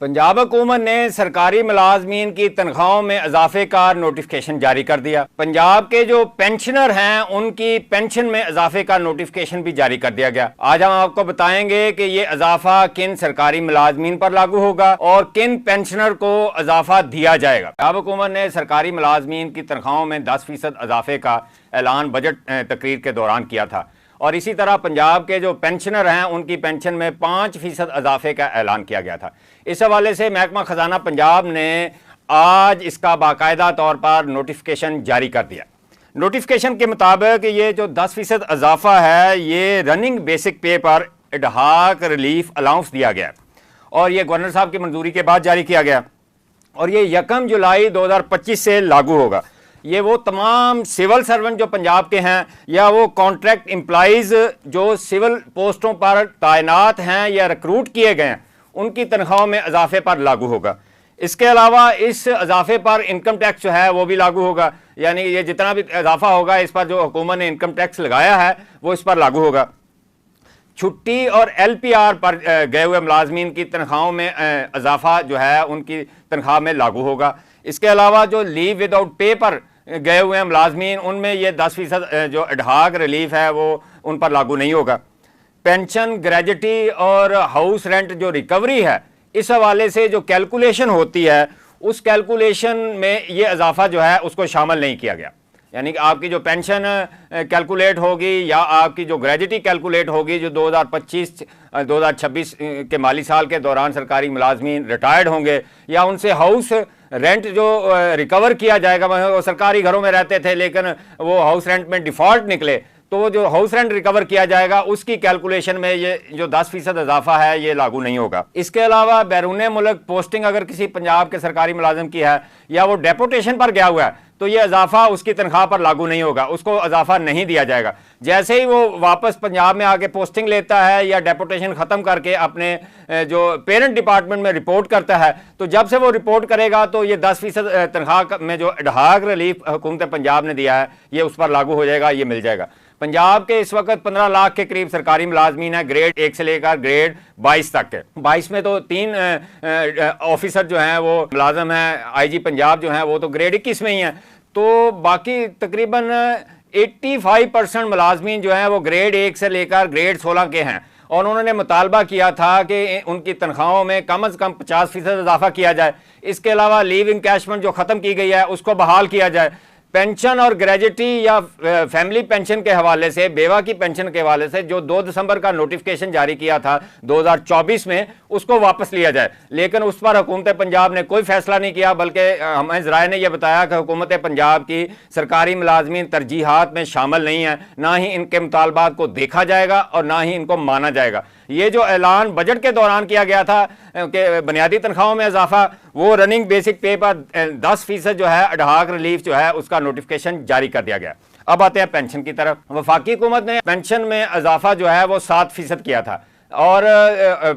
पंजाब हुकूमत ने सरकारी मुलाजमीन की तनख्वाहों में इजाफे का नोटिफिकेशन जारी कर दिया। पंजाब के जो पेंशनर हैं उनकी पेंशन में इजाफे का नोटिफिकेशन भी जारी कर दिया गया। आज हम आपको बताएंगे कि ये इजाफा किन सरकारी मुलाजमीन पर लागू होगा और किन पेंशनर को इजाफा दिया जाएगा। पंजाब हुकूमत ने सरकारी मुलाजमीन की तनख्वाहों में 10% इजाफे का ऐलान बजट तकरीर के दौरान किया था और इसी तरह पंजाब के जो पेंशनर हैं उनकी पेंशन में 5% इजाफे का ऐलान किया गया था। इस हवाले से महकमा खजाना पंजाब ने आज इसका बाकायदा तौर पर नोटिफिकेशन जारी कर दिया। नोटिफिकेशन के मुताबिक ये जो 10% इजाफा है ये रनिंग बेसिक पे पर एडहाक रिलीफ अलाउंस दिया गया और ये गवर्नर साहब की मंजूरी के बाद जारी किया गया और ये 1 जुलाई 2025 से लागू होगा। ये वो तमाम सिविल सर्वेंट जो पंजाब के हैं या वो कॉन्ट्रैक्ट एम्प्लॉइज़ जो सिविल पोस्टों पर तैनात हैं या रिक्रूट किए गए हैं उनकी तनख्वाहों में इजाफे पर लागू होगा। इसके अलावा इस इजाफे पर इनकम टैक्स जो है वो भी लागू होगा, यानी ये जितना भी इजाफा होगा इस पर जो हुकूमत ने इनकम टैक्स लगाया है वो इस पर लागू होगा। छुट्टी और LPR पर गए हुए मुलाजमीन की तनख्वाहों में इजाफा जो है उनकी तनख्वाह में लागू होगा। इसके अलावा जो लीव विदाउट पे पर गए हुए हैं मुलाजमीन उनमें ये 10% जो एडहाक रिलीफ है वो उन पर लागू नहीं होगा। पेंशन, ग्रेजुटी और हाउस रेंट जो रिकवरी है इस हवाले से जो कैलकुलेशन होती है उस कैलकुलेशन में ये इजाफा जो है उसको शामिल नहीं किया गया, यानी कि आपकी जो पेंशन कैलकुलेट होगी या आपकी जो ग्रेजुटी कैलकुलेट होगी जो 2025-2026 के माली साल के दौरान सरकारी मुलाजमीन रिटायर्ड होंगे या उनसे हाउस रेंट जो रिकवर किया जाएगा, वो सरकारी घरों में रहते थे लेकिन वो हाउस रेंट में डिफ़ॉल्ट निकले तो वो जो हाउस रेंट रिकवर किया जाएगा उसकी कैलकुलेशन में ये जो 10% इजाफा है ये लागू नहीं होगा। इसके अलावा बैरून मुल्क पोस्टिंग अगर किसी पंजाब के सरकारी मुलाजिम की है या वो डेपुटेशन पर गया हुआ है तो ये इजाफा उसकी तनख्वाह पर लागू नहीं होगा, उसको इजाफा नहीं दिया जाएगा। जैसे ही वो वापस पंजाब में आके पोस्टिंग लेता है या डेपुटेशन ख़त्म करके अपने जो पेरेंट डिपार्टमेंट में रिपोर्ट करता है तो जब से वो रिपोर्ट करेगा तो ये 10% तनख्वाह में जो एडहाक रिलीफ हुकूमत पंजाब ने दिया है ये उस पर लागू हो जाएगा, ये मिल जाएगा। पंजाब के इस वक्त 15 लाख के करीब सरकारी मुलाजमीन है, ग्रेड 1 से लेकर ग्रेड 22 तक के। 22 में तो 3 ऑफिसर जो हैं वो मुलाजम हैं, IG पंजाब जो हैं वो तो ग्रेड 21 में ही हैं, तो बाकी तकरीबन 85% मुलाजमीन जो हैं वो ग्रेड 1 से लेकर ग्रेड 16 के हैं और उन्होंने मुतालबा किया था कि उनकी तनख्वाहों में कम से कम 50% इजाफा किया जाए। इसके अलावा लीव इनकैशमेंट जो ख़त्म की गई है उसको बहाल किया जाए। पेंशन और ग्रेजुटी या फैमिली पेंशन के हवाले से, बेवा की पेंशन के हवाले से जो 2 दिसंबर का नोटिफिकेशन जारी किया था 2024 में उसको वापस लिया जाए, लेकिन उस पर हुकूमत पंजाब ने कोई फैसला नहीं किया, बल्कि हमें ज़राए ने यह बताया कि हुकूमत पंजाब की सरकारी मुलाजमीन तरजीहात में शामिल नहीं है, ना ही इनके मुतालबात को देखा जाएगा और ना ही इनको माना जाएगा। ये जो ऐलान बजट के दौरान किया गया था कि बुनियादी तनख्वाहों में इजाफा, वो रनिंग बेसिक पे पर 10% जो है एडहाक रिलीफ जो है उसका नोटिफिकेशन जारी कर दिया गया। अब आते हैं पेंशन की तरफ। वफाकी हुकूमत ने पेंशन में इजाफा जो है वो 7% किया था और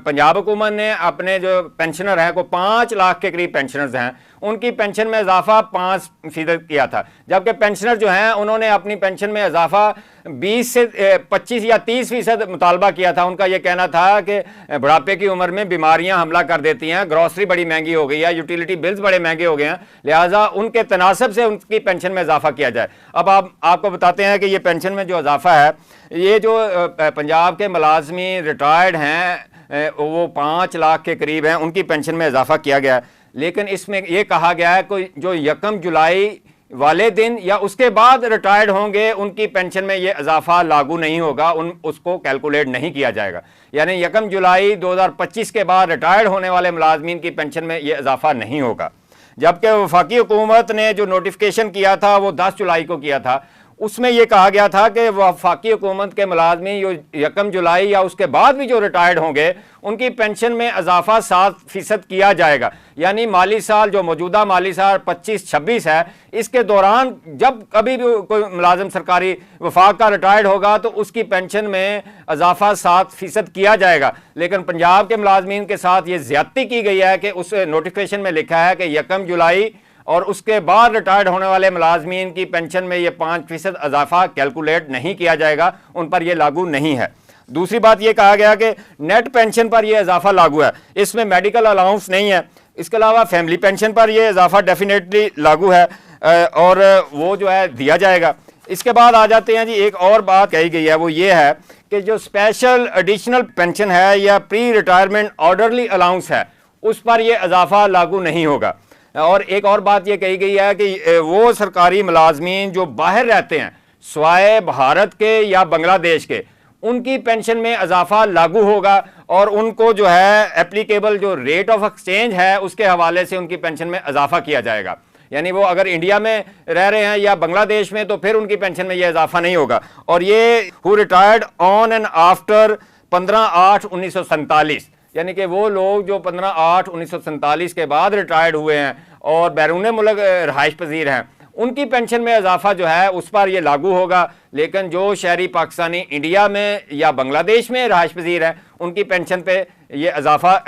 पंजाब हुकूमत ने अपने जो पेंशनर हैं को 5 लाख के करीब पेंशनर्स हैं उनकी पेंशन में इजाफा 5% किया था, जबकि पेंशनर जो हैं उन्होंने अपनी पेंशन में इजाफा 20 से 25 या 30% मुतालबा किया था। उनका यह कहना था कि बुढ़ापे की उम्र में बीमारियां हमला कर देती हैं, ग्रॉसरी बड़ी महंगी हो गई है, यूटिलिटी बिल्स बड़े महंगे हो गए हैं, लिहाजा उनके तनासब से उनकी पेंशन में इजाफा किया जाए। अब आपको बताते हैं कि ये पेंशन में जो इजाफा है ये जो पंजाब के मुलाजमी रिटायर्ड हैं वो 5 लाख के करीब हैं, उनकी पेंशन में इजाफा किया गया है, लेकिन इसमें यह कहा गया है कोई जो 1 जुलाई वाले दिन या उसके बाद रिटायर्ड होंगे उनकी पेंशन में ये इजाफा लागू नहीं होगा, उसको कैलकुलेट नहीं किया जाएगा। यानी 1 जुलाई 2025 के बाद रिटायर्ड होने वाले मुलाजमीन की पेंशन में ये इजाफा नहीं होगा। जबकि वफाकी हुकूमत ने जो नोटिफिकेशन किया था वो 10 जुलाई को किया था, उसमें यह कहा गया था कि वफाकी हुकूमत के मुलाजमी जो 1 जुलाई या उसके बाद भी जो रिटायर्ड होंगे उनकी पेंशन में इजाफा 7% किया जाएगा। यानी माली साल जो मौजूदा माली साल 25-26 है इसके दौरान जब कभी भी कोई मुलाजिम सरकारी वफाक का रिटायर्ड होगा तो उसकी पेंशन में इजाफा 7% किया जाएगा। लेकिन पंजाब के मुलाजमीन के साथ ये ज्यादती की गई है कि उस नोटिफिकेशन में लिखा है कि 1 जुलाई और उसके बाद रिटायर्ड होने वाले मुलाजमीन की पेंशन में ये 5% इजाफा कैलकुलेट नहीं किया जाएगा, उन पर यह लागू नहीं है। दूसरी बात यह कहा गया कि नेट पेंशन पर यह इजाफा लागू है, इसमें मेडिकल अलाउंस नहीं है। इसके अलावा फैमिली पेंशन पर यह इजाफा डेफिनेटली लागू है और वो जो है दिया जाएगा। इसके बाद आ जाते हैं जी, एक और बात कही गई है, वो ये है कि जो स्पेशल एडिशनल पेंशन है या प्री रिटायरमेंट ऑर्डरली अलाउंस है, उस पर यह इजाफा लागू नहीं होगा। और एक और बात यह कही गई है कि वो सरकारी मुलाजमीन जो बाहर रहते हैं स्वाय भारत के या बांग्लादेश के, उनकी पेंशन में इजाफा लागू होगा और उनको जो है एप्लीकेबल जो रेट ऑफ एक्सचेंज है उसके हवाले से उनकी पेंशन में इजाफा किया जाएगा। यानी वो अगर इंडिया में रह रहे हैं या बांग्लादेश में तो फिर उनकी पेंशन में यह इजाफा नहीं होगा। और ये who retired on and after 15/8/1947, यानी कि वो लोग जो 15/8/1947 के बाद रिटायर्ड हुए हैं और बैरून मुल्क रहाइश पजीर हैं, उनकी पेंशन में इजाफा जो है उस पर यह लागू होगा। लेकिन जो शहरी पाकिस्तानी इंडिया में या बांग्लादेश में रहाइश पजीर हैं, उनकी पेंशन पे यह इजाफा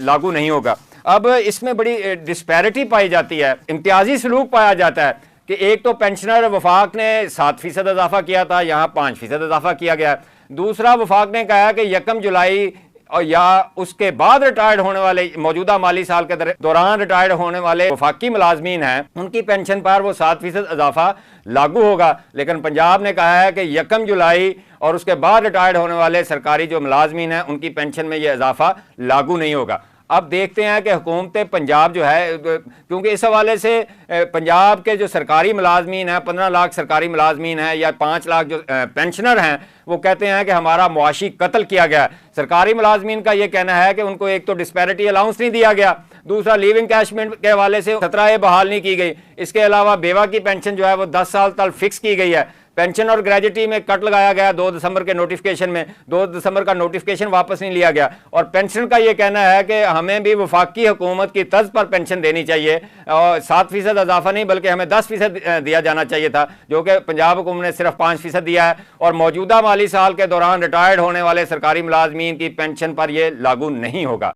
लागू नहीं होगा। अब इसमें बड़ी डिस्पैरिटी पाई जाती है, इम्तियाजी सलूक पाया जाता है कि एक तो पेंशनर वफाक ने 7% इजाफा किया था, यहाँ 5% इजाफा किया गया। दूसरा, वफाक ने कहा कि 1 जुलाई और या उसके बाद रिटायर्ड होने वाले, मौजूदा माली साल के दौरान रिटायर्ड होने वाले वफाकी मुलाजमीन हैं, उनकी पेंशन पर वो 7% इजाफा लागू होगा। लेकिन पंजाब ने कहा है कि 1 जुलाई और उसके बाद रिटायर्ड होने वाले सरकारी जो मुलाजमीन हैं, उनकी पेंशन में यह इजाफा लागू नहीं होगा। अब देखते हैं कि हुकूमत पंजाब जो है, क्योंकि इस हवाले से पंजाब के जो सरकारी मुलाजमीन हैं, 15 लाख सरकारी मुलाजमीन हैं या 5 लाख जो पेंशनर हैं, वो कहते हैं कि हमारा मुआशी कत्ल किया गया। सरकारी मुलाजमीन का ये कहना है कि उनको एक तो डिस्पैरिटी अलाउंस नहीं दिया गया, दूसरा लिविंग कैशमेंट के हवाले से 17 बहाल नहीं की गई। इसके अलावा बेवा की पेंशन जो है वो 10 साल तक फिक्स की गई है। पेंशन और ग्रेजुटी में कट लगाया गया 2 दिसंबर के नोटिफिकेशन में, 2 दिसंबर का नोटिफिकेशन वापस नहीं लिया गया। और पेंशन का ये कहना है कि हमें भी वफाकी हुकूमत की तर्ज पर पेंशन देनी चाहिए और 7% इजाफा नहीं बल्कि हमें 10% दिया जाना चाहिए था, जो कि पंजाब हुकूमत ने सिर्फ 5% दिया है। और मौजूदा माली साल के दौरान रिटायर्ड होने वाले सरकारी मुलाजमीन की पेंशन पर यह लागू नहीं होगा।